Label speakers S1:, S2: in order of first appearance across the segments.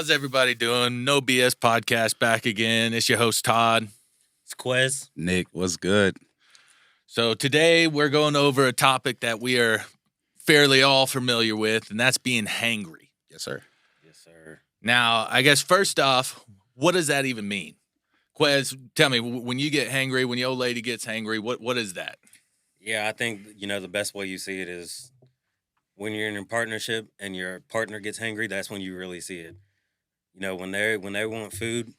S1: How's everybody doing? No BS podcast back again. It's your host, Todd.
S2: It's Quez.
S3: Nick, what's good?
S1: So today we're going over a topic that we are fairly all familiar with, and that's being hangry.
S3: Yes, sir.
S2: Yes, sir.
S1: Now, I guess first off, what does that even mean? Quez, tell me, when you get hangry, when your old lady gets hangry, what is that?
S2: Yeah, I think, the best way you see it is when you're in a partnership and your partner gets hangry, that's when you really see it. When they want food,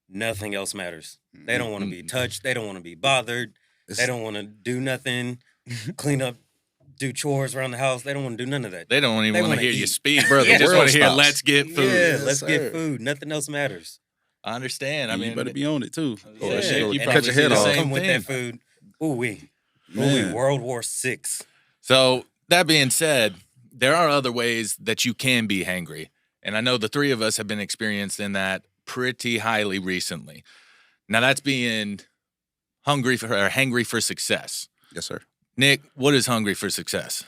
S2: nothing else matters. They don't want to be touched. They don't want to be bothered. They don't want to do nothing, clean up, do chores around the house. They don't want to do none of that.
S1: They don't even want to hear you speak,
S3: bro.
S1: They just want to hear,
S3: stops.
S1: let's get food.
S2: Yeah, let's get food. Nothing else matters.
S1: I understand.
S3: You better be on it, too.
S1: Yeah,
S3: Or shit,
S1: you
S3: cut
S1: probably
S3: your
S1: see
S3: head
S1: the
S3: off.
S1: same
S2: Come with
S1: thing.
S2: that food. Ooh-wee.
S3: Man.
S2: World War VI.
S1: So that being said, there are other ways that you can be hangry. And I know the three of us have been experienced in that pretty highly recently. Now that's being hangry for success.
S3: Yes, sir.
S1: Nick, what is hungry for success?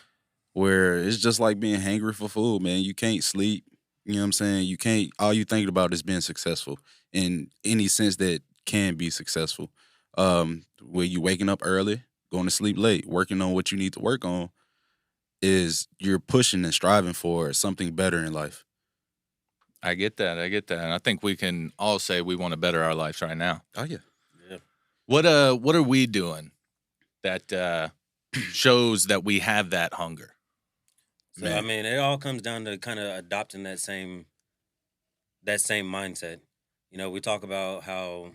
S3: Where it's just like being hangry for food, man. You can't sleep. You know what I'm saying? You can't, all you think about is being successful in any sense that can be successful. Where you waking up early, going to sleep late, working on what you need to work on, is you're pushing and striving for something better in life.
S1: I get that. And I think we can all say we want to better our lives right now.
S3: Oh, yeah.
S2: Yeah.
S1: What are we doing that shows that we have that hunger?
S2: So, it all comes down to kind of adopting that same mindset. We talk about how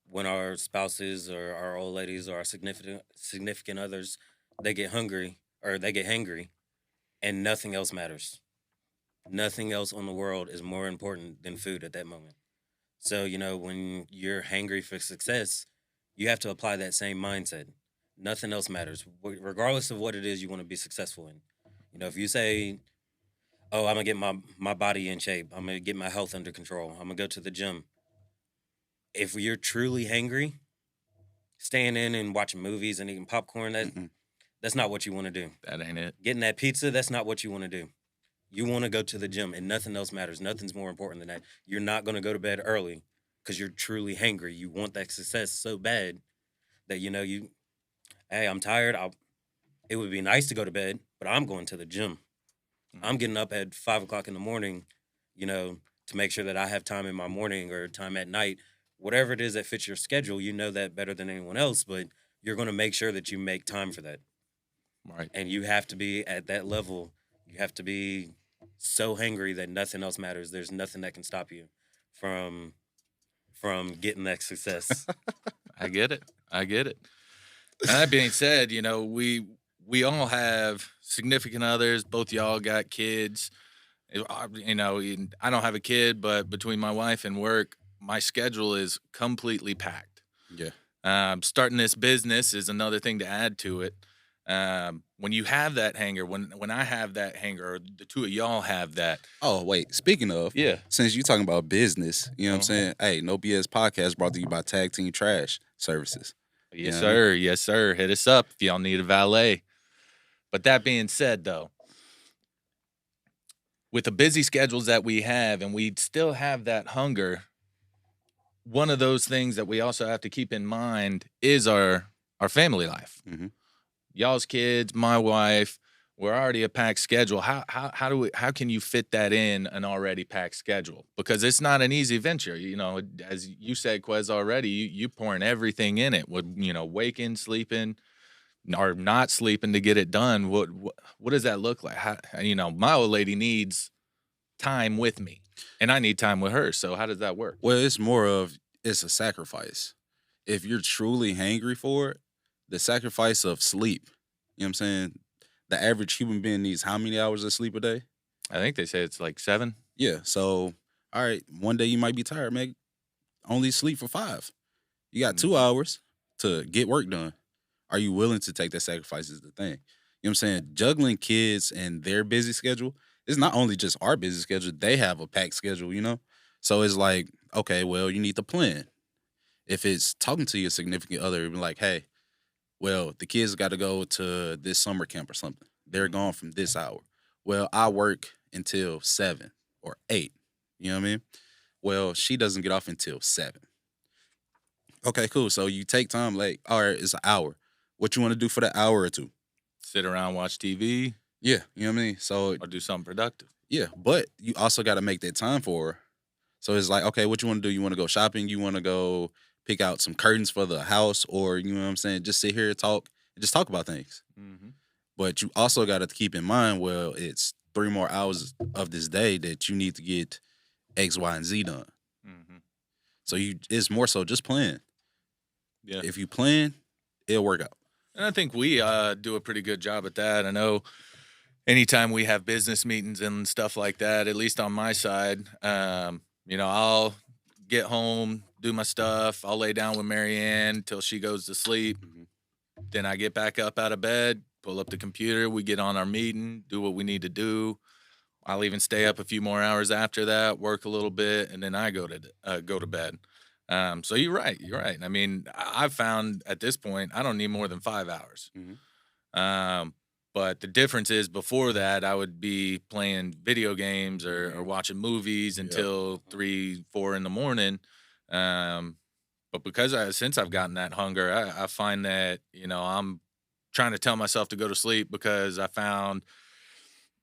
S2: when our spouses or our old ladies or our significant others, they get hungry or they get hangry, and nothing else matters. Nothing else on the world is more important than food at that moment. So, when you're hangry for success, you have to apply that same mindset. Nothing else matters, regardless of what it is you want to be successful in. If you say, oh, I'm going to get my body in shape, I'm going to get my health under control, I'm going to go to the gym. If you're truly hangry, staying in and watching movies and eating popcorn, that's not what you want to do.
S1: That ain't it.
S2: Getting that pizza, that's not what you want to do. You want to go to the gym, and nothing else matters. Nothing's more important than that. You're not going to go to bed early because you're truly hangry. You want that success so bad that, hey, I'm tired. It would be nice to go to bed, but I'm going to the gym. I'm getting up at 5 o'clock in the morning, to make sure that I have time in my morning or time at night. Whatever it is that fits your schedule, you know that better than anyone else, but you're going to make sure that you make time for that.
S1: Right.
S2: And you have to be at that level. You have to be so hangry that nothing else matters. There's nothing that can stop you from getting that success.
S1: I get it. And that being said, we all have significant others. Both y'all got kids. I don't have a kid, but between my wife and work, my schedule is completely packed.
S3: Yeah.
S1: Starting this business is another thing to add to it. When you have that hanger, when I have that hanger, or the two of y'all have that.
S3: Oh, wait. Speaking of,
S1: Yeah.
S3: since you're talking about business, you know what I'm saying? Hey, No BS Podcast brought to you by Tag Team Trash Services.
S1: Yes,
S3: Yeah.
S1: sir. Yes, sir. Hit us up if y'all need a valet. But that being said, though, with the busy schedules that we have and we still have that hunger, one of those things that we also have to keep in mind is our family life.
S3: Mm-hmm.
S1: Y'all's kids, my wife, we're already a packed schedule. How can you fit that in an already packed schedule? Because it's not an easy venture. As you said, Quez, already, you pouring everything in it. Waking, sleeping, or not sleeping to get it done. What does that look like? My old lady needs time with me, and I need time with her. So how does that work?
S3: Well, it's a sacrifice. If you're truly hangry for it, the sacrifice of sleep, you know what I'm saying? The average human being needs how many hours of sleep a day?
S1: I think they say it's like 7.
S3: Yeah. So, all right, one day you might be tired, man. Only sleep for 5. You got 2 hours to get work done. Are you willing to take that sacrifice is the thing. You know what I'm saying? Juggling kids and their busy schedule, it's not only just our busy schedule. They have a packed schedule, So it's like, okay, well, you need to plan. If it's talking to your significant other, you'd be like, hey, well, the kids got to go to this summer camp or something. They're gone from this hour. Well, I work until 7 or 8. You know what I mean? Well, she doesn't get off until 7. Okay, cool. So you take time, like, all right, it's an hour. What you want to do for the hour or two?
S1: Sit around, watch TV,
S3: Yeah, you know what I mean? So
S1: or do something productive.
S3: yeah, but you also got to make that time for her. So it's like, okay, what you want to do? You want to go shopping? You want to go pick out some curtains for the house, or you know what I'm saying? Just sit here and talk, just talk about things.
S1: Mm-hmm.
S3: But you also got to keep in mind, well, it's 3 more hours of this day that you need to get X, Y, and Z done.
S1: Mm-hmm.
S3: So it's more so just plan.
S1: Yeah.
S3: If you plan, it'll work out.
S1: And I think we do a pretty good job at that. I know anytime we have business meetings and stuff like that, at least on my side, I'll get home, do my stuff. I'll lay down with Marianne till she goes to sleep.
S3: Mhm.
S1: Then I get back up out of bed, pull up the computer. We get on our meeting, do what we need to do. I'll even stay up a few more hours after that, work a little bit, and then I go to bed. So you're right. You're right. I mean, I've found at this point I don't need more than 5 hours.
S3: Mhm.
S1: But the difference is before that I would be playing video games or watching movies
S3: Yep.
S1: until 3, 4 in the morning. But because since I've gotten that hunger, I find that I'm trying to tell myself to go to sleep because I found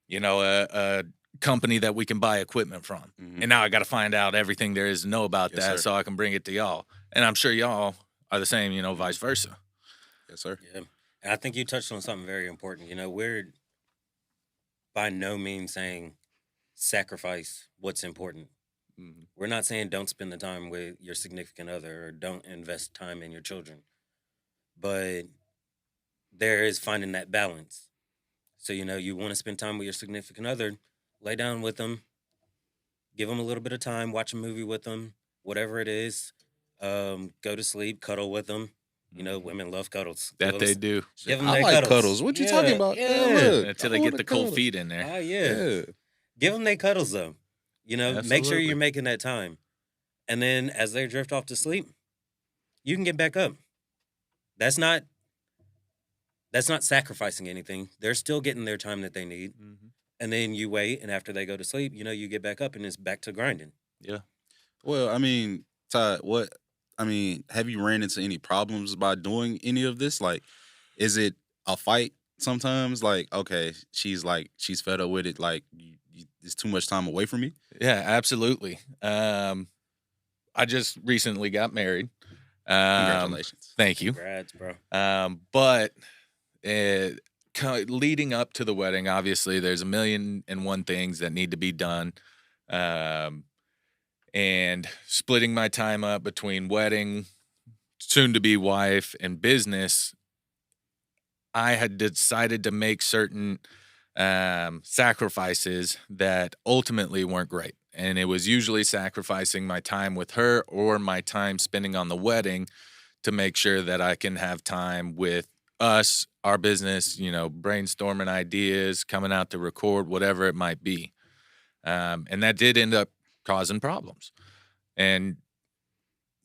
S1: a company that we can buy equipment from.
S3: Mhm.
S1: And now I got to find out everything there is to know about
S3: Yes,
S1: that
S3: sir.
S1: so I can bring it to y'all. And I'm sure y'all are the same, vice versa.
S3: Yes, sir.
S2: Yeah. And I think you touched on something very important. We're by no means saying sacrifice what's important.
S1: Mhm.
S2: We're not saying don't spend the time with your significant other or don't invest time in your children. But there is finding that balance. So, you want to spend time with your significant other, lay down with them, give them a little bit of time, watch a movie with them, whatever it is. Go to sleep, cuddle with them.
S1: Mhm.
S2: Women love cuddles.
S1: That they do.
S2: Give them
S3: I
S2: their
S3: like
S2: cuddles.
S3: cuddles. What you talking about?
S2: Yeah.
S3: Look,
S1: Until
S3: I
S1: they get
S3: wanna
S1: the cold
S3: cuddle.
S1: feet in there.
S2: Oh, yeah.
S3: Yeah.
S2: Give them their cuddles, though. Make sure
S1: Absolutely.
S2: you're making that time. And then as they drift off to sleep, you can get back up. That's not sacrificing anything. They're still getting their time that they need.
S1: Mhm.
S2: And then you wait, and after they go to sleep, you get back up and it's back to grinding.
S1: Yeah.
S3: Well, I mean, Todd, have you ran into any problems by doing any of this? Like, is it a fight sometimes? Like, okay, she's fed up with it. Like, it's too much time away from me.
S1: Yeah, absolutely. I just recently got married.
S3: Congratulations.
S1: Thank you.
S2: Congrats, bro.
S1: But leading up to the wedding, obviously, there's 1,000,001 things that need to be done. And splitting my time up between wedding, soon-to-be wife, and business, I had decided to make certain sacrifices that ultimately weren't great. And it was usually sacrificing my time with her or my time spending on the wedding to make sure that I can have time with us, our business, brainstorming ideas, coming out to record, whatever it might be. And that did end up causing problems. And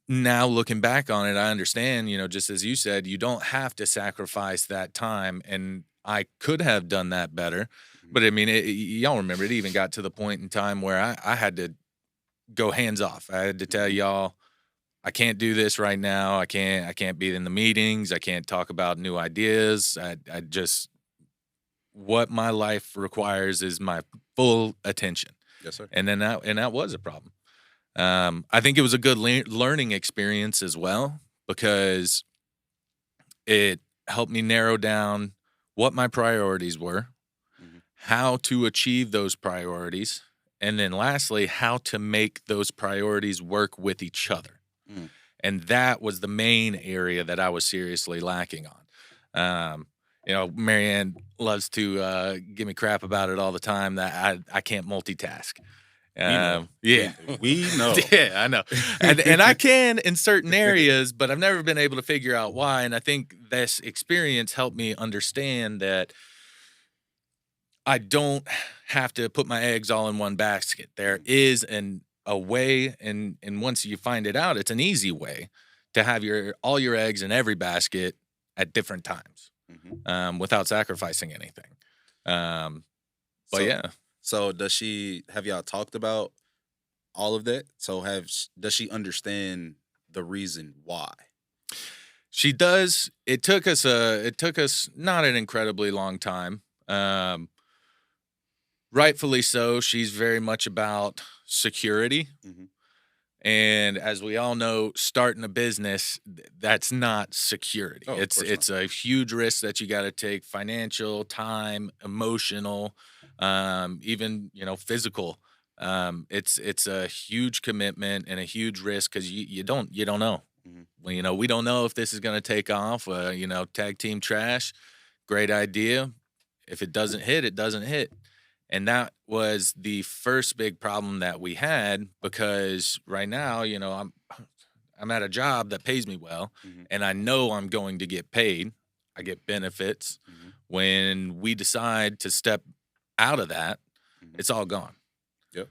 S1: now looking back on it, I understand, just as you said, you don't have to sacrifice that time. And I could have done that better. But I mean, y'all remember it even got to the point in time where I had to go hands off. I had to tell y'all, I can't do this right now. I can't be in the meetings. I can't talk about new ideas. I just, what my life requires is my full attention.
S3: Yes, sir.
S1: And then that was a problem. I think it was a good learning experience as well because it helped me narrow down what my priorities were,
S3: Mhm.
S1: how to achieve those priorities, and then lastly, how to make those priorities work with each other.
S3: Mm.
S1: And that was the main area that I was seriously lacking on. Marianne loves to give me crap about it all the time that I can't multitask.
S3: know.
S1: Yeah.
S3: We know.
S1: Yeah, I know. And I can in certain areas, but I've never been able to figure out why. And I think this experience helped me understand that I don't have to put my eggs all in one basket. There is a way, and once you find it out, it's an easy way to have all your eggs in every basket at different times, without sacrificing anything. But yeah.
S3: So have y'all talked about all of that. So does she understand the reason why?
S1: She does. It took us not an incredibly long time. Rightfully so. She's very much about security.
S3: Mhm.
S1: And as we all know, starting a business, that's not security.
S3: Oh, of
S1: It's
S3: course not.
S1: it's a huge risk that you got to take, financial, time, emotional, even physical. It's a huge commitment and a huge risk because you don't know.
S3: Mhm.
S1: Well, we don't know if this is going to take off. Tag team trash, great idea. If it doesn't hit, it doesn't hit. And that was the first big problem that we had because right now, I'm at a job that pays me well
S3: Mhm.
S1: and I know I'm going to get paid. I get benefits.
S3: Mhm.
S1: When we decide to step out of that,
S3: Mhm.
S1: it's all gone.
S3: Yep.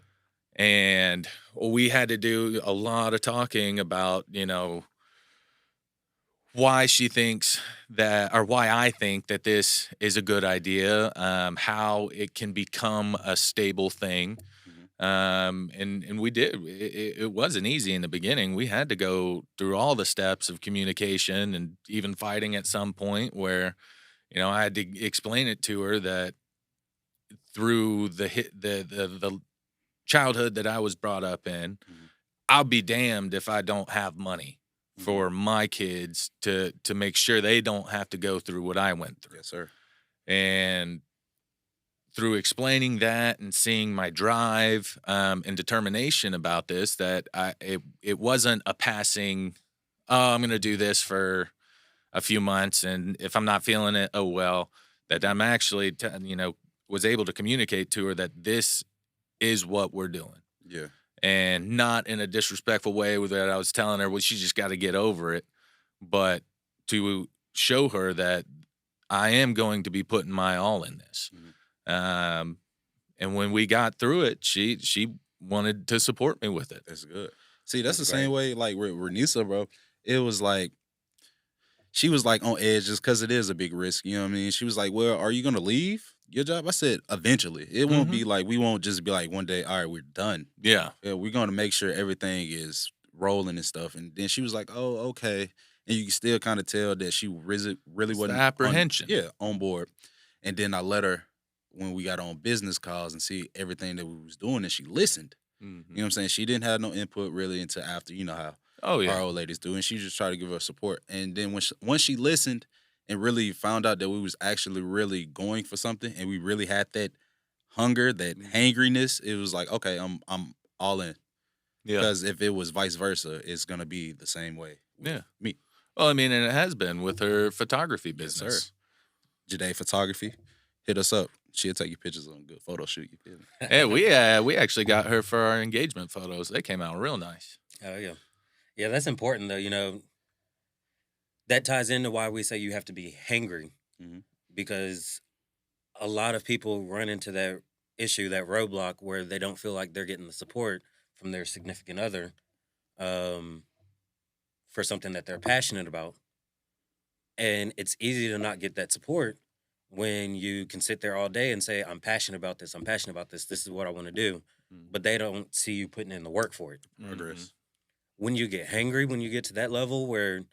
S1: And we had to do a lot of talking about, why she thinks that, or why I think that this is a good idea, how it can become a stable thing.
S3: Mhm.
S1: And we did. It wasn't easy in the beginning. We had to go through all the steps of communication and even fighting at some point where, I had to explain it to her that through the childhood that I was brought up in,
S3: Mhm.
S1: I'll be damned if I don't have money
S3: Mhm.
S1: for my kids to make sure they don't have to go through what I went through.
S3: Yes, sir.
S1: And through explaining that and seeing my drive and determination about this, that it wasn't a passing, oh, I'm going to do this for a few months, and if I'm not feeling it, oh well. That I'm actually, was able to communicate to her that this is what we're doing
S3: Yeah.
S1: and not in a disrespectful way with that I was telling her, well, she just got to get over it, but to show her that I am going to be putting my all in this.
S3: Mhm.
S1: Um, and when we got through it, she wanted to support me with it.
S3: That's good. See, that's
S2: That's
S3: the same
S2: great.
S3: way like with Renisa, bro. It was like she was like on edge just because it is a big risk. You know what I mean? She was like, "Well, are you gonna leave your job?" I said, "Eventually. It won't
S1: Mhm.
S3: be like we won't just be like one day. All right, we're done.
S1: Yeah.
S3: Yeah, we're gonna make sure everything is rolling and stuff." And then she was like, "Oh, okay." And you can still kind of tell that she really
S1: It's the
S3: wasn't
S1: apprehension.
S3: on board. And then I let her when we got on business calls and see everything that we was doing, and she listened. You know what
S1: Mhm.
S3: I'm saying? She didn't have no input really until after, how
S1: Oh,
S3: our
S1: yeah.
S3: old ladies do, and she just tried to give her support. And then once she listened and really found out that we was actually really going for something, and we really had that hunger, that
S1: Mhm.
S3: hangriness, it was like, okay, I'm all in.
S1: Yeah.
S3: Because if it was vice versa, it's gonna be the same way with
S1: Yeah.
S3: me.
S1: Well, I mean, and it has been with her photography
S3: Yes, sir.
S1: business.
S3: Jade Photography, hit us up. She'll take you pictures on a good photo shoot. You feel me?
S1: Yeah, we actually got her for our engagement photos. They came out real nice.
S2: Oh yeah, yeah. That's important though. That ties into why we say you have to be hangry
S3: Mhm.
S2: because a lot of people run into that issue, that roadblock where they don't feel like they're getting the support from their significant other um, for something that they're passionate about. And it's easy to not get that support when you can sit there all day and say, I'm passionate about this. I'm passionate about this. This is what I want to do. But they don't see you putting in the work for it.
S1: Mhm.
S3: Progress.
S2: When you get hangry, when you get to that level where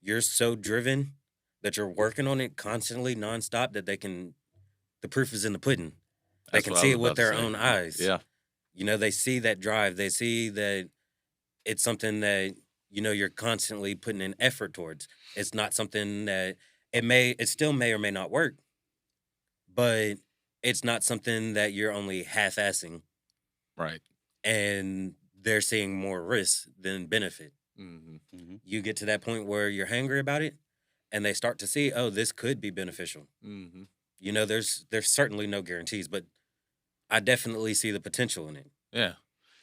S2: you're so driven that you're working on it constantly, nonstop, that the proof is in the pudding. They
S1: That's
S2: can
S1: what I
S2: see
S1: was
S2: it with
S1: about to
S2: their
S1: say.
S2: own eyes.
S1: Yeah.
S2: They see that drive. They see that it's something that, you're constantly putting in effort towards. It's not something that it still may or may not work, but it's not something that you're only half assing
S1: Right.
S2: and they're seeing more risk than benefit.
S1: Mhm.
S3: Mhm.
S2: You get to that point where you're hangry about it and they start to see, oh, this could be beneficial.
S1: Mhm.
S2: There's certainly no guarantees, but I definitely see the potential in it.
S1: Yeah.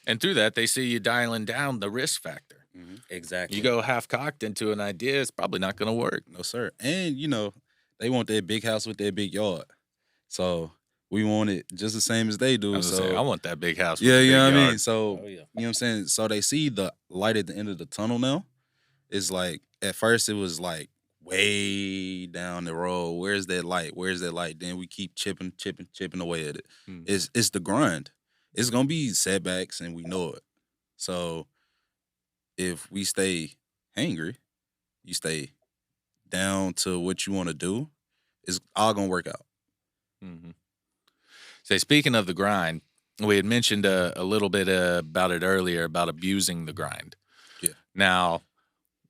S1: And through that, they see you dialing down the risk factor.
S3: Mhm.
S1: You
S2: Exactly.
S1: go half cocked into an idea, it's probably not going to work.
S3: No, sir. And they want that big house with that big yard. So we want it just the same as they
S1: I
S3: do.
S1: was gonna say, I
S3: So
S1: want that big house with
S3: yeah,
S1: the
S3: you
S1: big
S3: know what I mean?
S1: yard.
S3: So
S2: Oh yeah.
S3: you know what I'm saying? So they see the light at the end of the tunnel now. It's like at first it was like way down the road. Where's that light? Where's that light? Then we keep chipping away at it.
S1: Mhm.
S3: It's the grind. it's gonna be setbacks, and we know it. So if we stay hangry, you stay down to what you want to do, it's all gonna work out.
S1: Mm-hmm. Say, speaking of the grind, we had mentioned a little bit about it earlier about abusing the grind.
S3: Yeah.
S1: Now,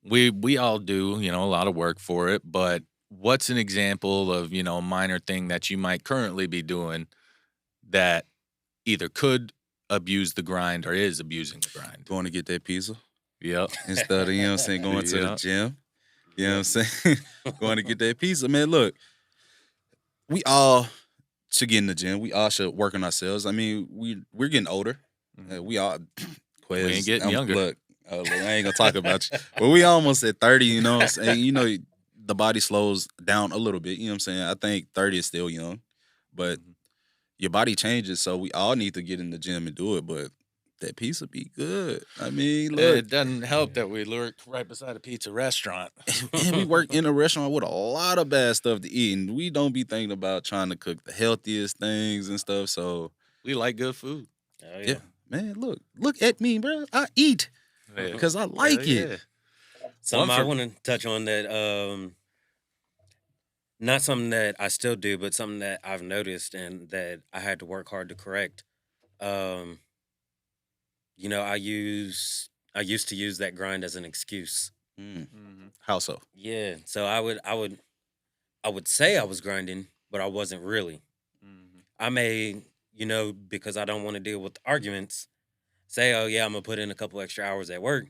S1: we all do, a lot of work for it, but what's an example of, a minor thing that you might currently be doing that either could abuse the grind or is abusing the grind?
S3: Going to get that pizza
S1: Yep.
S3: instead of, going to the
S1: Yep.
S3: gym. You know what I'm saying? Going to get that pizza. Man, look, we all should get in the gym. We all should work on ourselves. I mean, we're getting older. We all
S1: We ain't getting younger.
S3: Look, I ain't gonna talk about you. But we almost at 30, you know what I'm saying? The body slows down a little bit, you know what I'm saying? I think 30 is still young. But your body changes, so we all need to get in the gym and do it. But that pizza be good. I mean, look.
S1: It doesn't help that we work right beside a pizza restaurant.
S3: And we work in a restaurant with a lot of bad stuff to eat. And we don't be thinking about trying to cook the healthiest things and stuff. So
S1: we like good food.
S2: Oh,
S3: yeah. Man, look at me, bro. I eat because I like it.
S2: Something I want to touch on that, not something that I still do, but something that I've noticed and that I had to work hard to correct. I used to use that grind as an excuse.
S3: How so?
S2: Yeah, so I would say I was grinding, but I wasn't really. I may, because I don't want to deal with arguments, say, oh yeah, I'm gonna put in a couple extra hours at work.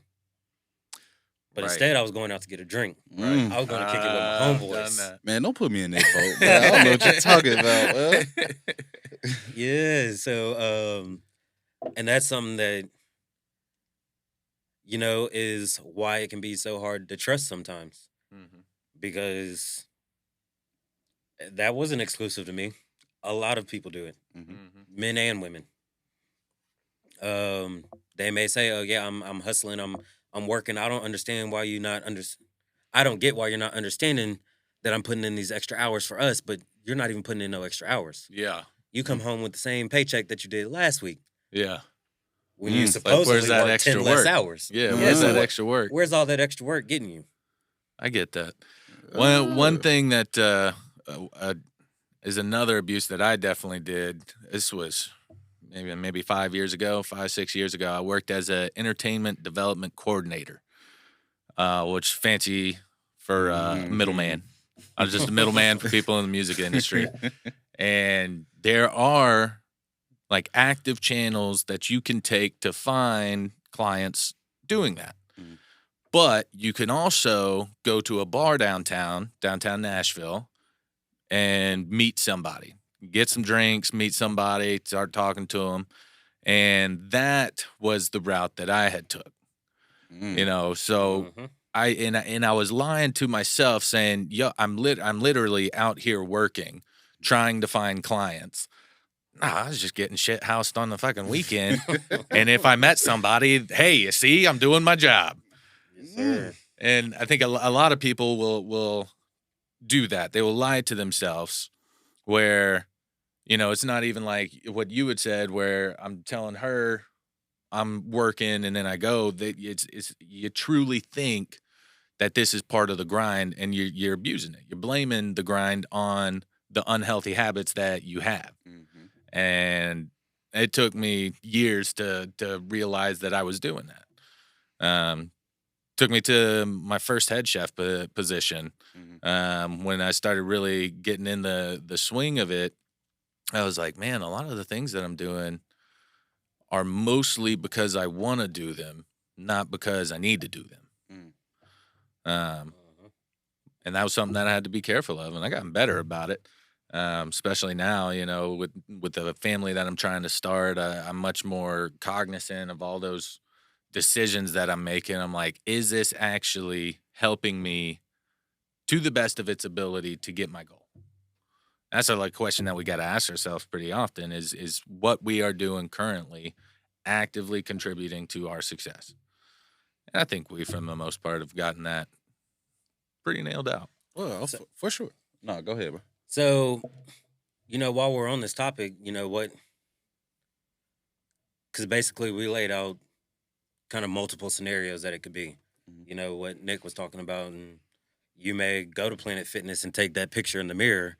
S2: But instead, I was going out to get a drink. Right. I was going to kick it with my homeboys.
S3: Man, don't put me in that boat. Man, I don't know what you're talking about. Well.
S2: Yeah, so, and that's something that, is why it can be so hard to trust sometimes. Because that wasn't exclusive to me. A lot of people do it, men and women. They may say, "Oh yeah, I'm hustling, I'm working. I don't understand why you not I don't get why you're not understanding that I'm putting in these extra hours for us, but you're not even putting in no extra hours.
S1: Yeah,
S2: you come home with the same paycheck that you did last week.
S1: Yeah,
S2: when you supposedly
S1: where's that
S2: work
S1: extra
S2: 10
S1: work?
S2: less hours.
S1: Yeah, where's that extra work?
S2: Where's all that extra work getting you?
S1: I get that. One thing that is another abuse that I definitely did. This was maybe 5 years ago, 6 years ago. I worked as an entertainment development coordinator, which fancy for middleman. I was just a middleman for people in the music industry. And there are like active channels that you can take to find clients doing that. But you can also go to a bar downtown Nashville, and meet somebody, get some drinks, meet somebody, start talking to them. And that was the route that I had took, so I was lying to myself saying, yo, I'm literally out here working, trying to find clients. Nah, I was just getting shit housed on the fucking weekend. And if I met somebody, hey, you see, I'm doing my job.
S2: Yes, sir.
S1: And I think a lot of people will do that. They will lie to themselves where, it's not even like what you had said where I'm telling her I'm working and then I go. That it's you truly think that this is part of the grind and you're abusing it. You're blaming the grind on the unhealthy habits that you have. And it took me years to realize that I was doing that. Took me to my first head chef position. When I started really getting in the swing of it, I was like, man, a lot of the things that I'm doing are mostly because I want to do them, not because I need to do them. And that was something that I had to be careful of, and I gotten better about it. Especially now, with the family that I'm trying to start, I'm much more cognizant of all those decisions that I'm making. I'm like, is this actually helping me to the best of its ability to get my goal? That's a question that we got to ask ourselves pretty often is what we are doing currently actively contributing to our success? And I think we, for the most part, have gotten that pretty nailed out.
S3: Well, for sure. No, go ahead, bro.
S2: So, while we're on this topic, because basically we laid out kind of multiple scenarios that it could be.
S3: Mhm.
S2: You know what Nick was talking about, and you may go to Planet Fitness and take that picture in the mirror,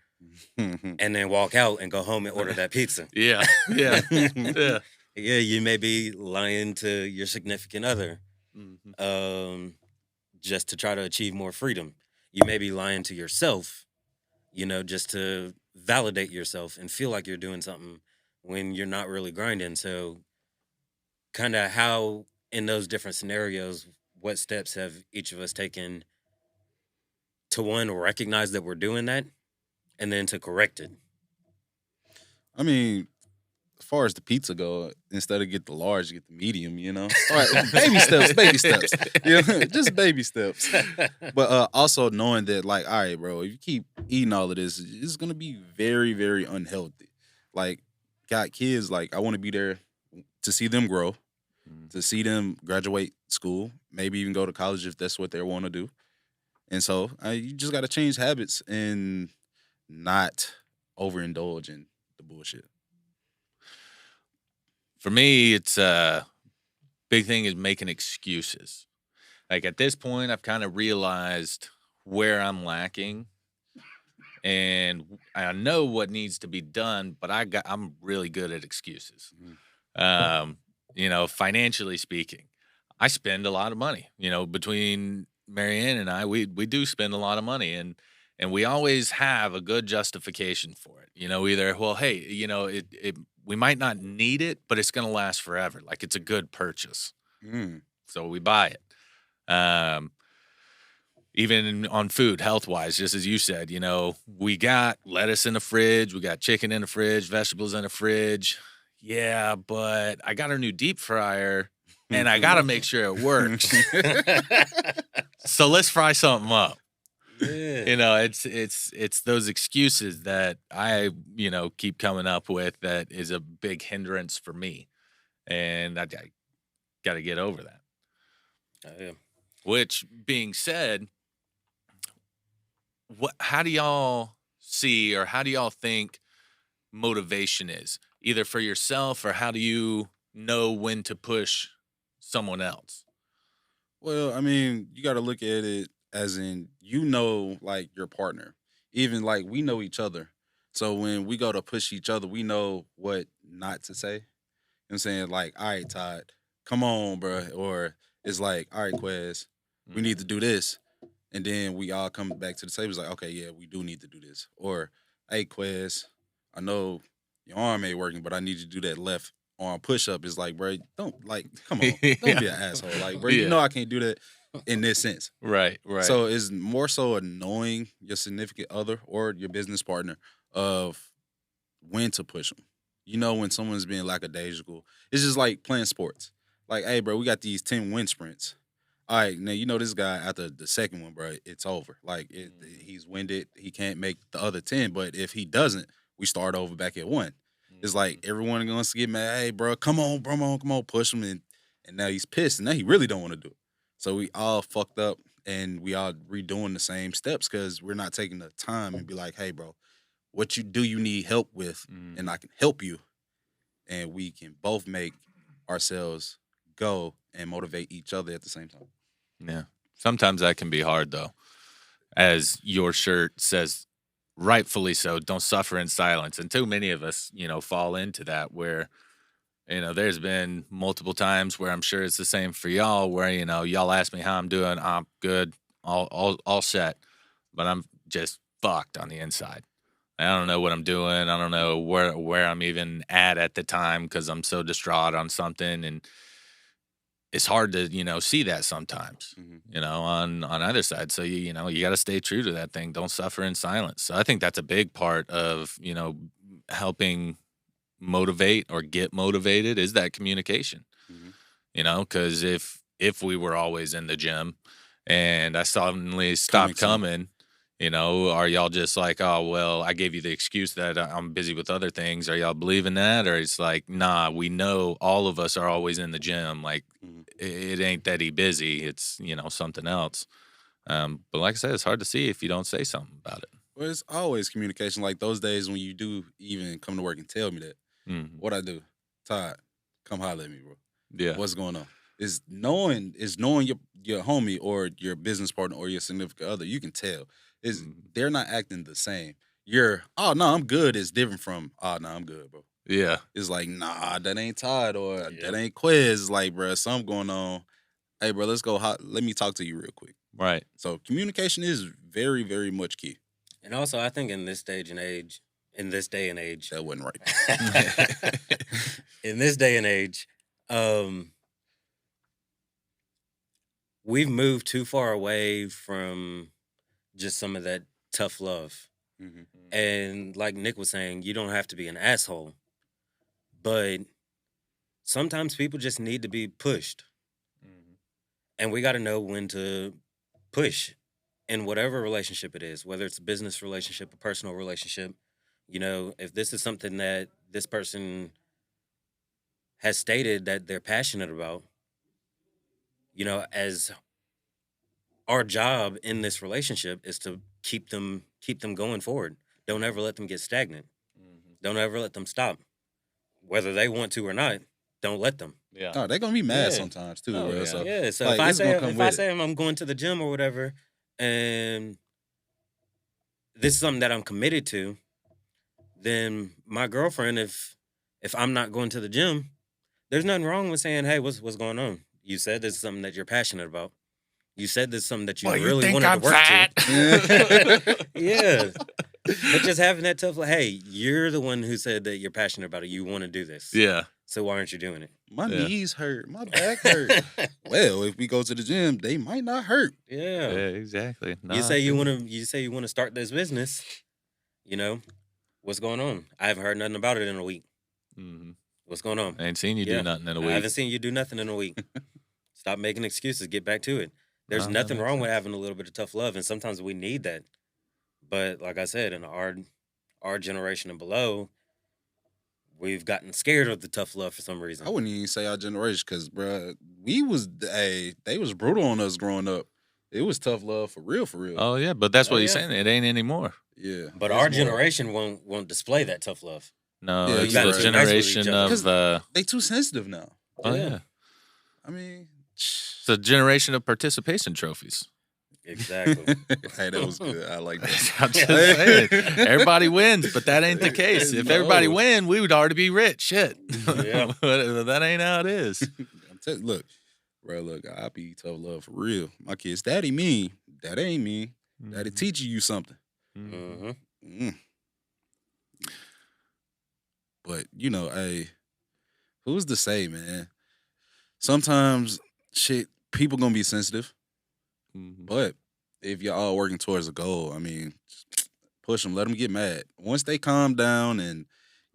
S2: and then walk out and go home and order that pizza.
S1: Yeah, yeah, yeah.
S2: Yeah, you may be lying to your significant other,
S1: Mhm.
S2: just to try to achieve more freedom. You may be lying to yourself, just to validate yourself and feel like you're doing something when you're not really grinding. So, kind of how in those different scenarios, what steps have each of us taken to one, recognize that we're doing that, and then to correct it?
S3: I mean, as far as the pizza go, instead of get the large, get the medium. All right, baby steps, baby steps. Just baby steps. But also knowing that, like, all right, bro, if you keep eating all of this, it's gonna be very, very unhealthy. Like, got kids, like, I want to be there to see them grow, to see them graduate school, maybe even go to college if that's what they want to do. And so you just got to change habits and not overindulge in the bullshit.
S1: For me, it's big thing is making excuses. Like at this point, I've kind of realized where I'm lacking, and I know what needs to be done. But I'm really good at excuses. Financially speaking, I spend a lot of money. Between Marianne and I, we do spend a lot of money, and we always have a good justification for it. Either hey, we might not need it, but it's going to last forever. Like it's a good purchase.
S3: Mm.
S1: So we buy it. Even on food, health wise, just as you said, we got lettuce in the fridge, we got chicken in the fridge, vegetables in the fridge. Yeah, but I got a new deep fryer and I got to make sure it works. So let's fry something up.
S2: Yeah.
S1: It's those excuses that I, keep coming up with that is a big hindrance for me. And I got to get over that.
S2: Yeah.
S1: Which being said, how do y'all see or how do y'all think motivation is? Either for yourself or how do you know when to push someone else?
S3: Well, I mean, you got to look at it as in, like your partner. Even like we know each other. So when we go to push each other, we know what not to say. I'm saying? Like, all right, Todd, come on, bro. Or it's like, all right, Quez, we need to do this. And then we all come back to the table. It's like, okay, yeah, we do need to do this. Or, hey, Quez, I know your arm ain't working, but I need you to do that left arm push up. It's like, bro, don't, like, come on. Don't be an asshole. Like, bro, you know I can't do that in this sense.
S1: Right.
S3: So it's more so annoying your significant other or your business partner of when to push them. When someone's being lackadaisical. It's just like playing sports. Like, hey, bro, we got these 10 wind sprints. All right, now this guy after the second one, bro, it's over. Like he's winded, he can't make the other 10. But if he doesn't, we start over back at 1. It's like everyone wants to get mad. Hey, bro, come on, push him, and now he's pissed, and now he really don't want to do it. So we all fucked up, and we all redoing the same steps because we're not taking the time and be like, hey, bro, what you need help with, and I can help you, and we can both make ourselves go and motivate each other at the same time.
S1: Yeah. Sometimes that can be hard, though. As your shirt says, rightfully so, don't suffer in silence. And too many of us, fall into that where, there's been multiple times where I'm sure it's the same for y'all where, y'all ask me how I'm doing. I'm good, all set, but I'm just fucked on the inside. I don't know what I'm doing. I don't know where I'm even at the time because I'm so distraught on something. And it's hard to, see that sometimes, on either side. So, you got to stay true to that thing. Don't suffer in silence. So I think that's a big part of, helping motivate or get motivated is that communication, because if we were always in the gym and I suddenly stopped coming, are y'all just like, oh, well, I gave you the excuse that I'm busy with other things. Are y'all believing that? Or it's like, nah, we know all of us are always in the gym. Like, it ain't that he busy. It's, something else. But like I said, it's hard to see if you don't say something about it.
S3: Well, it's always communication. Like those days when you do even come to work and tell me that. What I do, Todd, come holler at me, bro.
S1: Yeah.
S3: What's going on? Is knowing your homie or your business partner or your significant other. You can tell is they're not acting the same. Oh no, I'm good is different from no, I'm good, bro.
S1: Yeah.
S3: It's like nah, that ain't Todd or
S2: Yep.
S3: that ain't Quiz. It's like, bro, something going on. Hey, bro, let's go. Let me talk to you real quick.
S1: Right.
S3: So communication is very, very much key.
S2: And also, I think in this day and age,
S3: That wasn't right.
S2: in this day and age, we've moved too far away from just some of that tough love.
S3: Mhm.
S2: And like Nick was saying, you don't have to be an asshole, but sometimes people just need to be pushed. And we got to know when to push in whatever relationship it is, whether it's a business relationship, a personal relationship. You know, if this is something that this person has stated that they're passionate about, you know, as our job in this relationship is to keep them going forward. Don't ever let them get stagnant. Don't ever let them stop. Whether they want to or not, don't let them.
S1: Yeah.
S3: Oh, they're gonna be mad
S2: Yeah.
S3: sometimes too,
S1: Oh,
S3: bro.
S1: yeah.
S3: So
S2: Yeah. So
S3: like,
S2: if I
S3: it's
S2: say
S3: gonna come with it.
S2: I'm going to the gym or whatever, and this is something that I'm committed to, then my girlfriend, if I'm not going to the gym, there's nothing wrong with saying, "Hey, what's going on? You said this is something that you're passionate about. You said this is something that you really wanted to work to." Yeah. But just having that tough, like, hey, you're the one who said that you're passionate about it. You want to do this.
S1: Yeah.
S2: So why aren't you doing it?
S3: My
S1: Yeah.
S3: knees hurt. My back hurt. Well, if we go to the gym, they might not hurt.
S2: Yeah.
S1: Yeah, exactly. No,
S2: You
S1: I
S2: say you
S1: feel
S2: want to. You say you want to start this business. You know, what's going on? I haven't heard nothing about it in a week.
S1: Mhm.
S2: What's going on?
S1: I ain't seen you
S2: Yeah.
S1: do nothing in a
S2: I
S1: week.
S2: haven't seen you do nothing in a week. Stop making excuses. Get back to it. There's
S1: That
S2: nothing
S1: makes
S2: wrong with
S1: sense.
S2: having a little bit of tough love, and sometimes we need that. But like I said, in our generation and below, we've gotten scared of the tough love for some reason.
S3: I wouldn't even say our generation, because, bro, they was brutal on us growing up. It was tough love for real, for real.
S1: Oh yeah, but that's
S2: Oh,
S1: what he's
S2: yeah.
S1: saying. It ain't anymore.
S3: Yeah.
S2: But
S3: it's
S2: our
S3: more-
S2: generation won't display that tough love.
S1: No,
S3: Yeah,
S1: it's
S3: you
S1: the
S3: gotta be
S2: nice with each
S1: generation
S2: other.
S1: of
S3: they too sensitive now.
S1: oh
S2: Yeah.
S1: yeah.
S3: I mean,
S1: It's a generation of participation trophies.
S2: Exactly.
S3: hey, that was good. I like that.
S1: I'm just saying. Everybody wins, but that ain't the case. If everybody
S3: No.
S1: win, we would already be rich. Shit.
S2: Yeah.
S1: But that ain't how it is.
S3: Look, bro, look, I be tough love for real. My kids, daddy mean. That ain't mean. Daddy teaching you something.
S1: Mhm.
S2: hmm
S3: Mm. But, you know, hey, who's to say, man? Sometimes, shit, people gonna be sensitive.
S1: Mhm.
S3: But if you're all working towards a goal, I mean, push them, let them get mad. Once they calm down and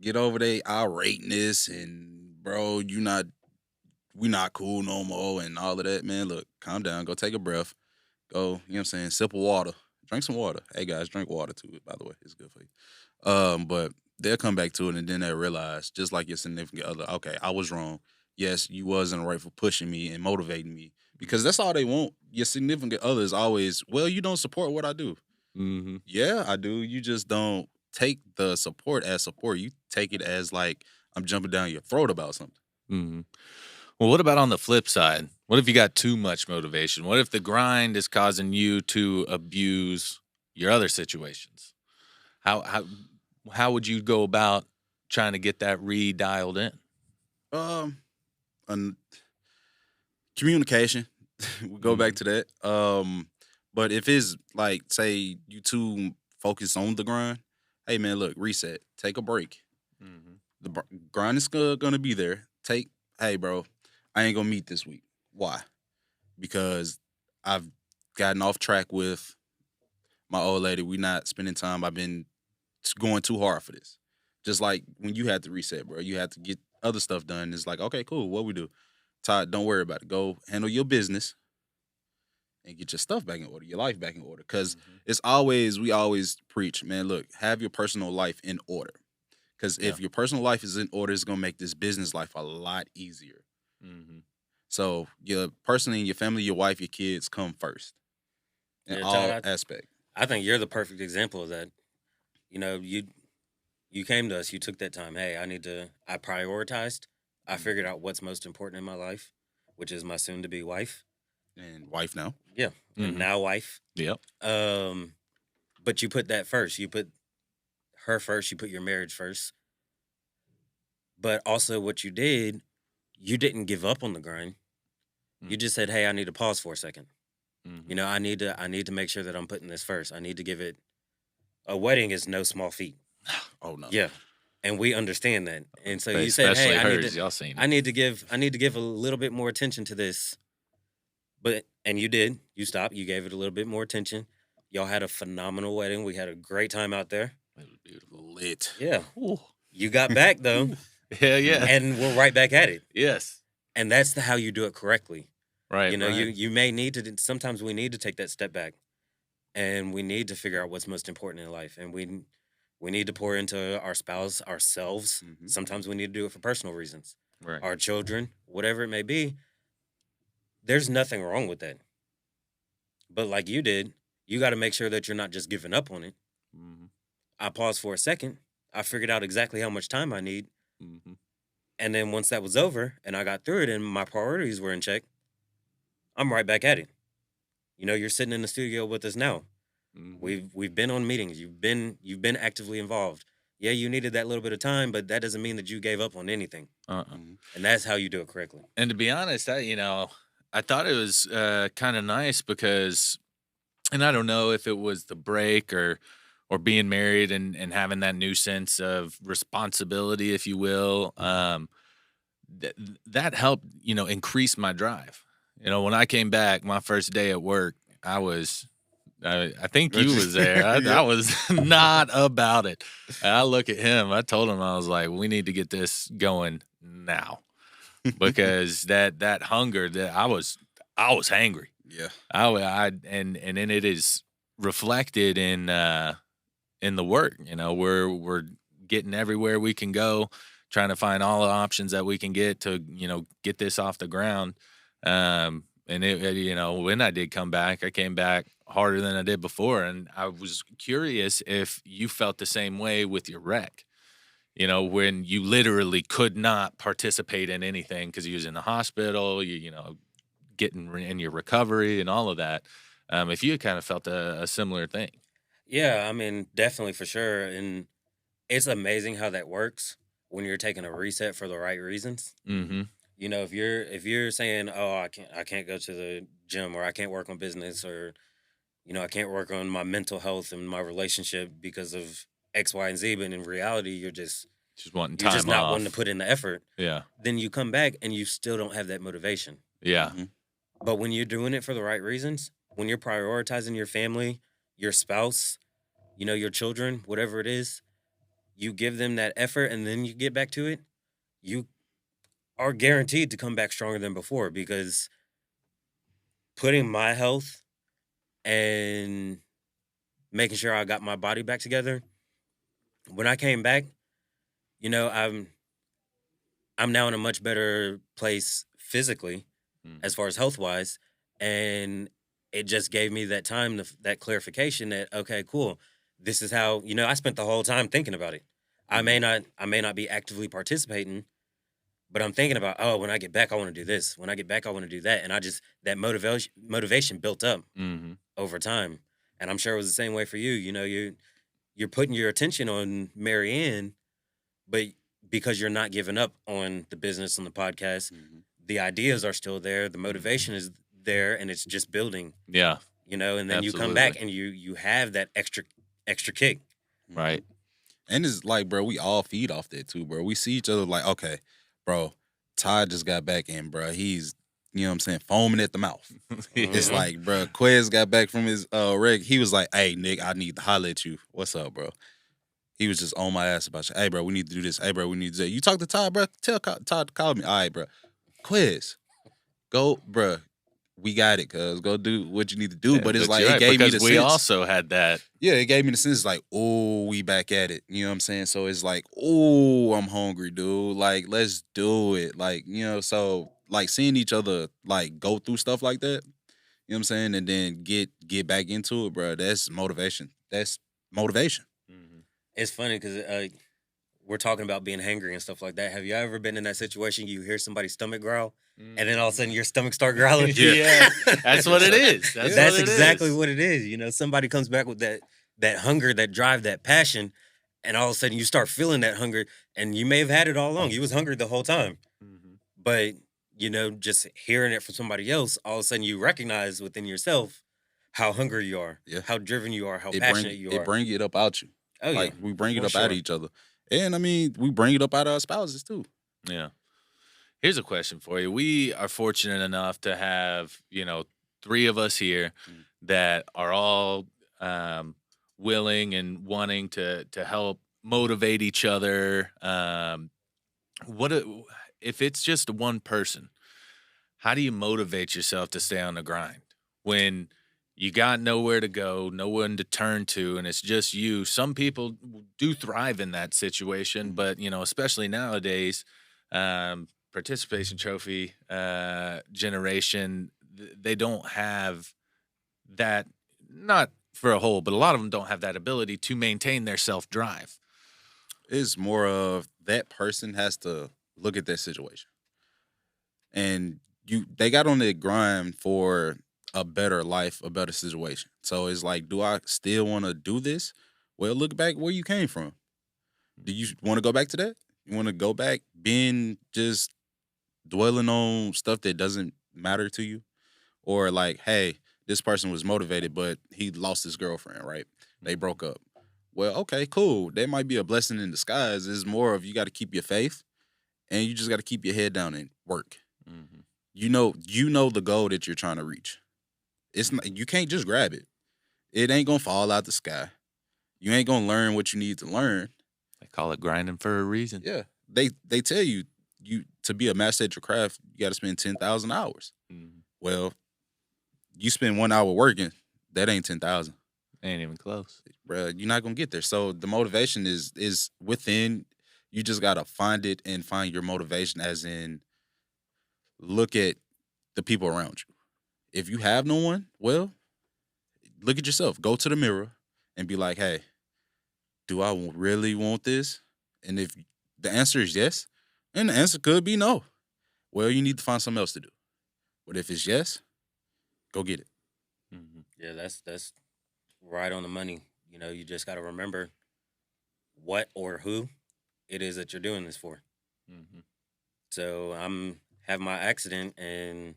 S3: get over their irateness and, bro, we not cool no more and all of that, man, look, calm down, go take a breath, go, you know what I'm saying, sip of water, drink some water. Hey, guys, drink water too, by the way, it's good for you. But they'll come back to it and then they'll realize, just like your significant other, okay, I was wrong. Yes, you wasn't right for pushing me and motivating me, because that's all they want. Your significant other is always, well, you don't support what I do.
S1: Mhm.
S3: Yeah, I do. You just don't take the support as support. You take it as like, I'm jumping down your throat about something.
S1: Mhm. Well, what about on the flip side? What if you got too much motivation? What if the grind is causing you to abuse your other situations? How would you go about trying to get that re-dialed in?
S3: And communication. We go back to that. But if it's like, say you too focused on the grind, hey man, look, reset, take a break. The grind is gonna be there. Hey bro, I ain't gonna meet this week. Why? Because I've gotten off track with my old lady. We not spending time. I've been going too hard for this. Just like when you had to reset, bro, you had to get other stuff done. It's like, okay, cool. What we do? Todd, don't worry about it. Go handle your business and get your stuff back in order, your life back in order. Because we always preach, man, look, have your personal life in order. Because if your personal life is in order, it's going to make this business life a lot easier. So your person and your family, your wife, your kids come first in
S2: Yeah,
S3: all
S2: Todd,
S3: aspects.
S2: I think you're the perfect example of that. You know, you came to us, you took that time. Hey, I prioritized. I figured out what's most important in my life, which is my soon-to-be wife.
S3: And wife now.
S2: Yeah, and
S1: Mhm.
S2: now wife.
S1: Yep.
S2: But you put that first. You put her first. You put your marriage first. But also, what you didn't give up on the grind. You
S1: Mm.
S2: just said, "Hey, I need to pause for a second.
S1: Mhm.
S2: I need to make sure that I'm putting this first. I need to give it. A wedding is no small feat.
S3: Oh no.
S2: Yeah, and we understand that. And so you said, "Hey,
S1: Especially hers. Y'all seen it.
S2: I need to give a little bit more attention to this." But and you did. You stopped. You gave it a little bit more attention. Y'all had a phenomenal wedding. We had a great time out there.
S1: It was beautiful.
S3: Lit.
S2: Yeah.
S1: Ooh.
S2: You got back though,
S1: Yeah, yeah.
S2: and we're right back at it.
S1: Yes.
S2: And that's how you do it correctly.
S1: Right,
S2: You know,
S1: right.
S2: you may need to. Sometimes we need to take that step back, and we need to figure out what's most important in life, and we need to pour into our spouse, ourselves.
S3: Mhm.
S2: Sometimes we need to do it for personal reasons.
S1: Right.
S2: Our children, whatever it may be. There's nothing wrong with that. But like you did, you got to make sure that you're not just giving up on it.
S1: Mhm.
S2: I paused for a second. I figured out exactly how much time I need.
S1: Mhm.
S2: And then once that was over and I got through it and my priorities were in check, I'm right back at it. You know, you're sitting in the studio with us now.
S1: Mhm.
S2: We've been on meetings. You've been actively involved. Yeah, you needed that little bit of time, but that doesn't mean that you gave up on anything.
S1: Uh-uh.
S3: Mhm.
S2: And that's how you do it correctly.
S1: And to be honest, I thought it was kind of nice because, and I don't know if it was the break or being married and having that new sense of responsibility, if you will. That that helped, increase my drive. When I came back, my first day at work, I think you was there. I
S3: Yeah.
S1: was not about it. And I look at him. I told him, I was like, we need to get this going now because that hunger that I was hangry.
S3: Yeah.
S1: And then it is reflected in the work. We're getting everywhere we can go, trying to find all the options that we can get to get this off the ground. And when I did come back, I came back harder than I did before, and I was curious if you felt the same way with your wreck. When you literally could not participate in anything because you was in the hospital, getting in your recovery and all of that. If you kind of felt a similar thing.
S2: Yeah, I mean, definitely for sure. And it's amazing how that works when you're taking a reset for the right reasons.
S1: Mm-hmm.
S2: You know, if you're saying, "Oh, I can't go to the gym or I can't work on business or I can't work on my mental health and my relationship because of X, Y, and Z," but in reality,
S1: Just wanting
S2: you're just
S1: time
S2: not wanting to
S1: off.
S2: put in the effort.
S1: Yeah.
S2: Then you come back and you still don't have that motivation.
S1: Yeah.
S3: Mhm.
S2: But when you're doing it for the right reasons, when you're prioritizing your family, your spouse, your children, whatever it is, you give them that effort and then you get back to it, you are guaranteed to come back stronger than before because putting my health and making sure I got my body back together, when I came back, you know, I'm I'm now in a much better place physically
S1: Mhm.
S2: as far as health wise, and it just gave me that time, that clarification that okay, cool, this is how I spent the whole time thinking about it. I may not be actively participating, but I'm thinking about when I get back, I want to do this. When I get back, I want to do that, and I just that motivation built up
S1: Mm-hmm.
S2: over time, and I'm sure it was the same way for you. You're putting your attention on Marianne, but because you're not giving up on the business on the podcast,
S3: Mhm.
S2: the ideas are still there, the motivation is there, and it's just building.
S1: Yeah.
S2: And then you come
S1: Absolutely.
S2: back and you have that extra kick.
S1: Right.
S3: And it's like, bro, we all feed off that too, bro. We see each other like, okay, bro, Todd just got back in, bro. He's, you know what I'm saying, foaming at the mouth. It's
S2: Mhm.
S3: like, bro, Quez got back from his reg. He was like, hey, Nick, I need to holler at you. What's up, bro? He was just on my ass about you. Hey, bro, we need to do this. Hey, bro, we need to do that. You talk to Todd, bro. Tell Todd to call me. All right, bro. Quiz. Go, bro. We got it, cuz. Go do what you need to do.
S1: Yeah,
S3: But it's
S1: but
S3: like,
S1: you're
S3: it
S1: right,
S3: gave me
S1: because
S3: the
S1: we
S3: sense.
S1: also had that.
S3: Yeah, it gave me the sense like, oh, we back at it. You know what I'm saying? So it's like, oh, I'm hungry, dude. Like, let's do it. Like, so like seeing each other like go through stuff like that, you know what I'm saying? And then get back into it, bro. That's motivation. That's motivation.
S1: Mm-hmm.
S2: It's funny because we're talking about being hangry and stuff like that. Have you ever been in that situation? You hear somebody's stomach growl, and then all of a sudden your stomach start growling.
S1: Yeah, that's what it is.
S2: That's exactly what it is. You know, somebody comes back with that hunger, that drive, that passion, and all of a sudden you start feeling that hunger, and you may have had it all along. You was hungry the whole time,
S1: Mhm.
S2: but you know, just hearing it from somebody else, all of a sudden you recognize within yourself how hungry you are,
S3: Yeah.
S2: how driven you are, how
S3: It
S2: passionate you are.
S3: bring it up out you.
S2: Oh yeah,
S3: Like we bring it
S2: for
S3: up out of
S2: sure.
S3: each other. And I mean, we bring it up out of our spouses too.
S1: Yeah. Here's a question for you. We are fortunate enough to have, 3 of us here
S3: Mm.
S1: that are all willing and wanting to help motivate each other. What if it's just one person? How do you motivate yourself to stay on the grind when you got nowhere to go, no one to turn to, and it's just you? Some people do thrive in that situation, but especially nowadays, participation trophy generation, they don't have that. Not for a whole, but a lot of them don't have that ability to maintain their self drive.
S3: It's more of that person has to look at that situation. And they got on the grind for a better life, a better situation. So it's like, do I still want to do this? Well, look back where you came from. Do you want to go back to that? You want to go back being just dwelling on stuff that doesn't matter to you? Or like, hey, this person was motivated, but he lost his girlfriend, right? They broke up. Well, okay, cool. That might be a blessing in disguise. It's more of you got to keep your faith and you just got to keep your head down and work.
S1: Mm-hmm.
S3: You know the goal that you're trying to reach. It's not, you can't just grab it. It ain't gonna fall out the sky. You ain't gonna learn what you need to learn.
S1: They call it grinding for a reason.
S3: Yeah, they tell you to be a master at your craft, you got to spend 10,000 hours.
S1: Mm-hmm.
S3: Well, you spend 1 hour working, that ain't 10,000,
S1: Ain't even close.
S3: bro. You're not gonna get there. So the motivation is within. You just gotta find it and find your motivation, as in look at the people around you. If you have no one, well, look at yourself. Go to the mirror and be like, hey, do I really want this? And if the answer is yes, and the answer could be no, well, you need to find something else to do. But if it's yes, go get it.
S1: Mm-hmm.
S2: Yeah, that's right on the money. You know, you just got to remember what or who it is that you're doing this for.
S1: Mm-hmm.
S2: So I'm having my accident and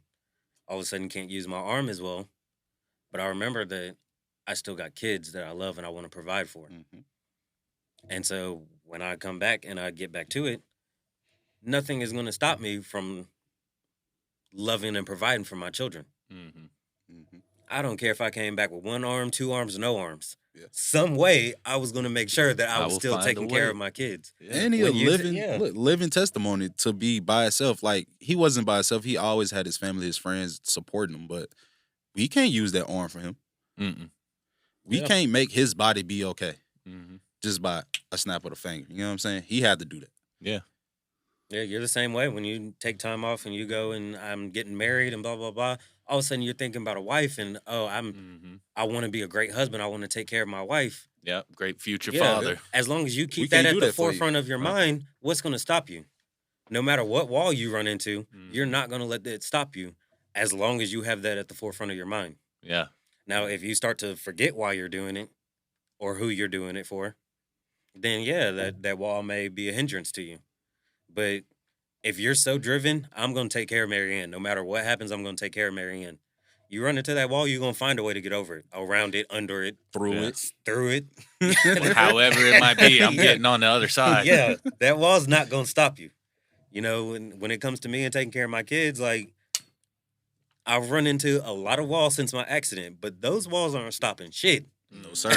S2: all of a sudden can't use my arm as well. But I remember that I still got kids that I love and I want to provide for.
S3: Mm-hmm.
S2: And so when I come back and I get back to it, nothing is going to stop me from loving and providing for my children.
S1: Mm-hmm.
S3: Mm-hmm.
S2: I don't care if I came back with 1 arm, 2 arms, no arms.
S3: Yeah.
S2: Some way I was going to make sure that I
S1: I
S2: was
S1: will
S2: still
S1: find a
S2: taking care
S1: way.
S2: of my kids.
S1: Yeah.
S3: And he a
S2: When you
S3: living testimony to be by himself. Like, he wasn't by himself. He always had his family, his friends supporting him. But we can't use that arm for him.
S1: Mm-mm.
S3: We
S2: Yeah.
S3: can't make his body be okay
S1: Mm-hmm.
S3: just by a snap of the finger. You know what I'm saying? He had to do that.
S1: Yeah.
S2: Yeah, you're the same way. When you take time off and you go and I'm getting married and blah blah blah, all of a sudden you're thinking about a wife and
S1: Mm-hmm.
S2: I want to be a great husband. I want to take care of my wife.
S1: Yep. Great future
S2: Yeah,
S1: father.
S2: as long as you
S3: We
S2: keep
S3: can't
S2: that
S3: do
S2: at the
S3: that for you.
S2: forefront of your
S1: Right.
S2: mind, what's going to stop you? No matter what wall you run into, you're
S1: Mhm.
S2: not going to let that stop you as long as you have that at the forefront of your mind.
S1: Yeah.
S2: Now, if you start to forget why you're doing it or who you're doing it for, then yeah, that wall may be a hindrance to you. But if you're so driven, I'm going to take care of Marianne. No matter what happens, I'm going to take care of Marianne. You run into that wall, you're going to find a way to get over it, around it, under it,
S3: Through
S1: Yeah.
S3: it.
S2: through it.
S1: However it might be, I'm
S2: Yeah.
S1: getting on the other side.
S2: Yeah, that wall's not going to stop you. You know, when it comes to me and taking care of my kids, like, I've run into a lot of walls since my accident, but those walls aren't stopping shit.
S3: No, sir.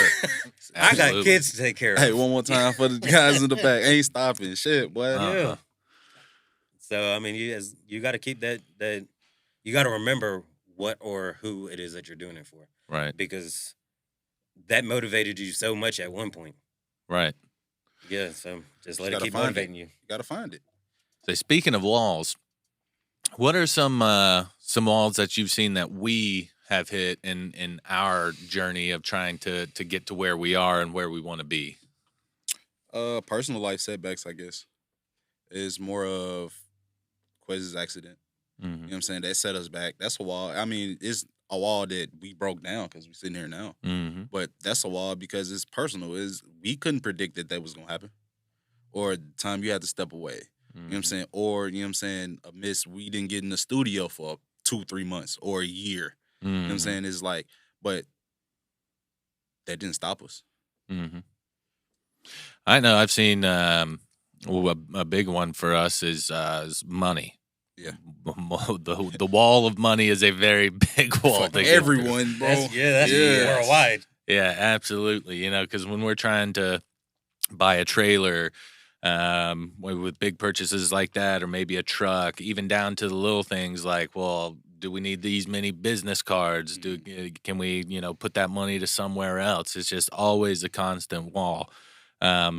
S2: I got
S1: Absolutely.
S2: kids to take care of.
S3: Hey, one more time for the guys in the back. Ain't stopping shit, boy.
S1: Uh-huh.
S2: Yeah. So I mean, you got to keep that you got to remember what or who it is that you're doing it for,
S1: Right.
S2: because that motivated you so much at one point.
S1: Right.
S2: Yeah, so just let it
S3: gotta
S2: keep
S3: find it.
S2: motivating you.
S3: You gotta find it.
S1: So speaking of walls, what are some walls that you've seen that we have hit in our journey of trying to get to where we are and where we want to be?
S3: Personal life setbacks, I guess, is more of Quez's accident. You know what I'm saying? That set us back. That's a wall. I mean, it's a wall that we broke down because we're sitting here now. But that's a wall because it's personal. We couldn't predict that was gonna happen, or the time you had to step away. You know what I'm saying? Or you know what I'm saying? A miss. We didn't get in the studio for 2-3 months or a year. You know what I'm saying? It's like, but that didn't stop us.
S1: I know. I've seen a big one for us is money.
S3: Yeah.
S1: The wall of money is a very big wall.
S3: For everyone, bro.
S2: That's worldwide.
S1: Yeah, absolutely. You know, because when we're trying to buy a trailer with big purchases like that, or maybe a truck, even down to the little things like, well, do we need these many business cards? Can we, put that money to somewhere else? It's just always a constant wall,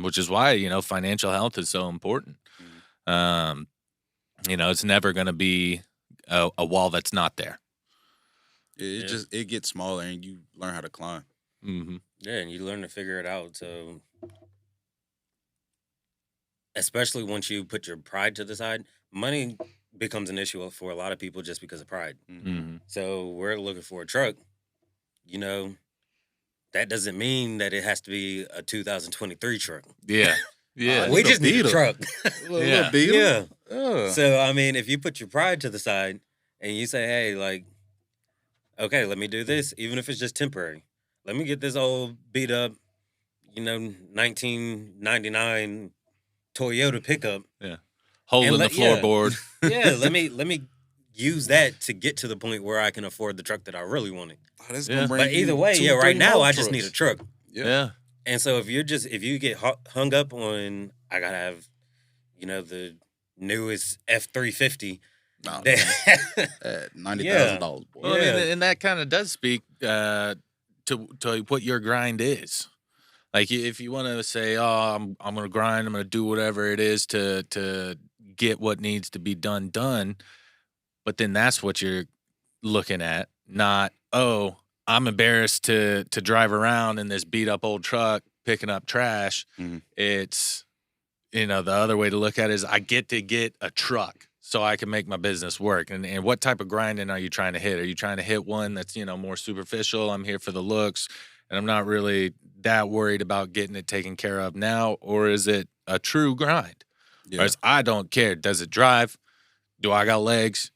S1: which is why, financial health is so important. It's never going to be a wall that's not there.
S3: It gets smaller and you learn how to climb.
S2: Yeah, and you learn to figure it out. So, especially once you put your pride to the side, money becomes an issue for a lot of people just because of pride. So we're looking for a truck. That doesn't mean that it has to be a 2023 truck.
S1: Yeah. Yeah.
S2: We just need a truck.
S3: Yeah.
S2: So, I mean, if you put your pride to the side and you say, hey, like, okay, let me do this, even if it's just temporary. Let me get this old beat up, 1999 Toyota pickup.
S1: Yeah. Holding the floorboard.
S2: Yeah, let me use that to get to the point where I can afford the truck that I really wanted. But either way, right now I just need a truck.
S1: Yeah.
S2: And so if you get hung up on, I gotta have, the newest F-350.
S3: $90,000, boy.
S1: Well, and that kind of does speak to what your grind is. Like if you want to say, oh, I'm going to grind, I'm going to do whatever it is to get what needs to be done. But then that's what you're looking at, not, oh, I'm embarrassed to drive around in this beat up old truck picking up trash. It's, the other way to look at it is I get to get a truck so I can make my business work. And what type of grinding are you trying to hit? Are you trying to hit one that's, more superficial? I'm here for the looks and I'm not really that worried about getting it taken care of now. Or is it a true grind? Yeah. Whereas I don't care. Does it drive? Do I got legs?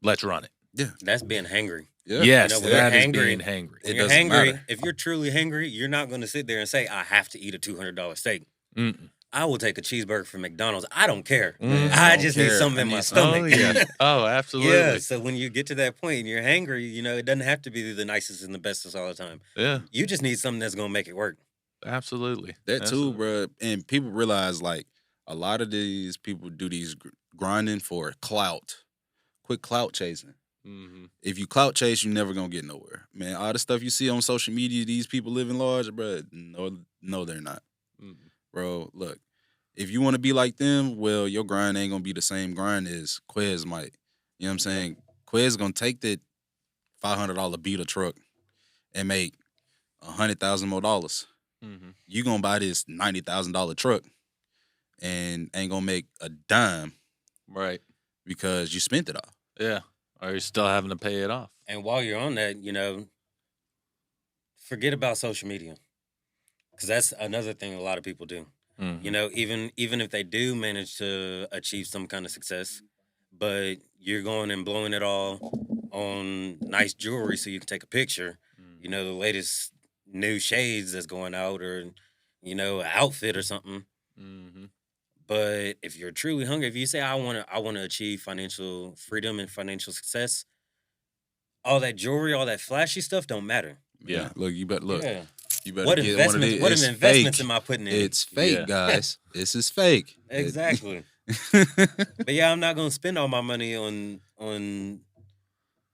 S1: Let's run it.
S3: Yeah.
S2: That's being hangry.
S1: Yeah. Yes, that is being hangry.
S2: When you're hangry, if you're truly hangry, you're not going to sit there and say, I have to eat a $200 steak. I will take a cheeseburger from McDonald's. I don't care. I just need something in my stomach.
S1: Oh, yeah. Oh, absolutely.
S2: Yeah, so when you get to that point and you're hangry, it doesn't have to be the nicest and the bestest all the time.
S1: Yeah.
S2: You just need something that's going to make it work.
S1: Absolutely.
S3: That too, bro. And people realize, like, a lot of these people do these grinding for clout. Quit clout chasing. If you clout chase, you're never gonna get nowhere, man. All the stuff you see on social media, these people living large, bro. No, they're not, bro. Look, if you want to be like them, well, your grind ain't gonna be the same grind as Quez might. You know what I'm saying? Quez gonna take that $500 beater truck and make $100,000 more. You gonna buy this $90,000 truck and ain't gonna make a dime,
S1: right?
S3: Because you spent it all.
S1: Yeah. Or you're still having to pay it off.
S2: And while you're on that, forget about social media. Because that's another thing a lot of people do. Even if they do manage to achieve some kind of success, but you're going and blowing it all on nice jewelry so you can take a picture, the latest new shades that's going out or, an outfit or something. But if you're truly hungry, if you say I want to achieve financial freedom and financial success, all that jewelry, all that flashy stuff don't matter.
S3: Yeah, look, you better look. Yeah. You better
S2: what
S3: get
S2: investments?
S3: One of
S2: what investments am I putting in?
S3: It's fake, guys. This is fake.
S2: Exactly. But yeah, I'm not gonna spend all my money on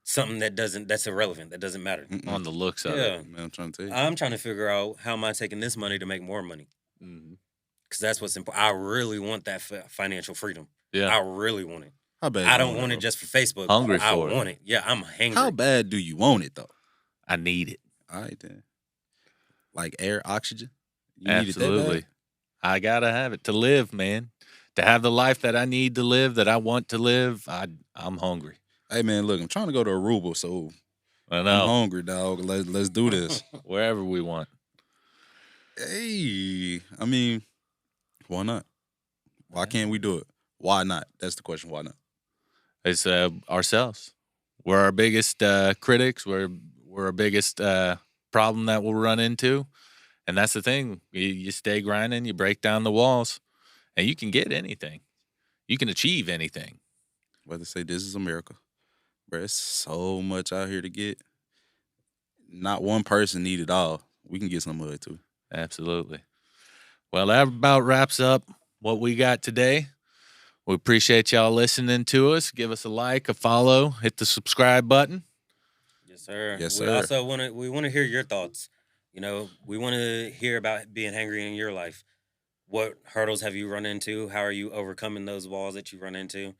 S2: something that's irrelevant, that doesn't matter.
S1: On the looks of it.
S3: Man, I'm trying to tell you.
S2: I'm trying to figure out how am I taking this money to make more money. Because that's what's important. I really want that financial freedom.
S1: Yeah.
S2: I really want it.
S3: How bad?
S2: I don't want it just for Facebook.
S1: Hungry for
S2: I
S1: it.
S2: want it. Yeah, I'm hangry.
S3: How bad do you want it, though?
S1: I need it.
S3: All right, then. Like air, oxygen? You
S1: Absolutely.
S3: need it that bad?
S1: I gotta have it to live, man. To have the life that I need to live, that I want to live. I'm hungry.
S3: Hey man, look, I'm trying to go to Aruba, so
S1: I
S3: I'm
S1: know.
S3: hungry, dog. Let's do this.
S1: Wherever we want.
S3: Hey, I mean, why not? Why can't we do it? Why not? That's the question. Why not?
S1: It's ourselves. We're our biggest critics. We're our biggest problem that we'll run into, and that's the thing. You stay grinding. You break down the walls, and you can get anything. You can achieve anything.
S3: But they say this is America, bro. It's so much out here to get. Not one person need it all. We can get some of it too.
S1: Absolutely. Well, that about wraps up what we got today. We appreciate y'all listening to us. Give us a like, a follow, hit the subscribe button.
S2: Yes, sir.
S3: Yes,
S2: We
S3: sir.
S2: also want to hear your thoughts. You know, we want to hear about being hangry in your life. What hurdles have you run into? How are you overcoming those walls that you run into?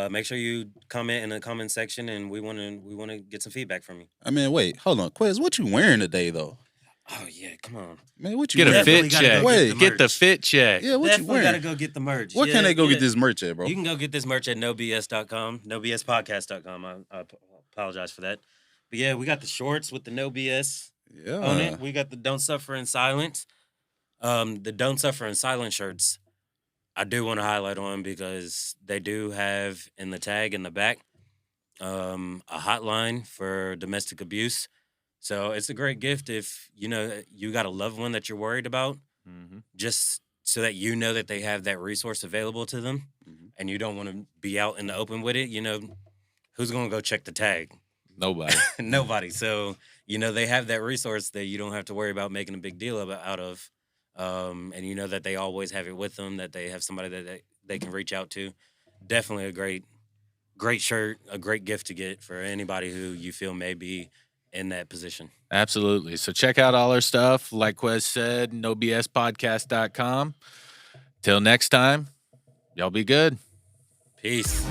S2: Make sure you comment in the comment section, and we want to get some feedback from you.
S3: I mean, wait, hold on, Quiz. What you wearing today, though?
S2: Oh yeah, come on.
S3: Man, what you
S1: Get a
S3: wearing?
S2: Definitely
S1: fit
S2: gotta go
S1: check.
S3: Wait.
S1: Get the
S2: merch.
S1: fit check.
S3: Yeah, what you
S2: Definitely
S3: wearing?
S2: gotta go get the merch.
S3: Where can they go get this merch at, bro?
S2: You can go get this merch at nobs.com, nobspodcast.com. I apologize for that. But yeah, we got the shorts with the no BS
S3: Yeah.
S2: on it. We got the Don't Suffer in Silence. The Don't Suffer in Silence shirts, I do want to highlight on because they do have in the tag in the back a hotline for domestic abuse. So it's a great gift if you know you got a loved one that you're worried about,
S1: Mm-hmm.
S2: just so that you know that they have that resource available to them,
S3: Mhm.
S2: and you don't want to be out in the open with it. You know, who's gonna go check the tag?
S1: Nobody.
S2: Nobody. So you know they have that resource that you don't have to worry about making a big deal out of, and you know that they always have it with them. That they have somebody that they can reach out to. Definitely a great shirt, a great gift to get for anybody who you feel may be in that position.
S1: Absolutely. So check out all our stuff. Like Quez said, nobspodcast.com. Till next time, y'all be good.
S2: Peace.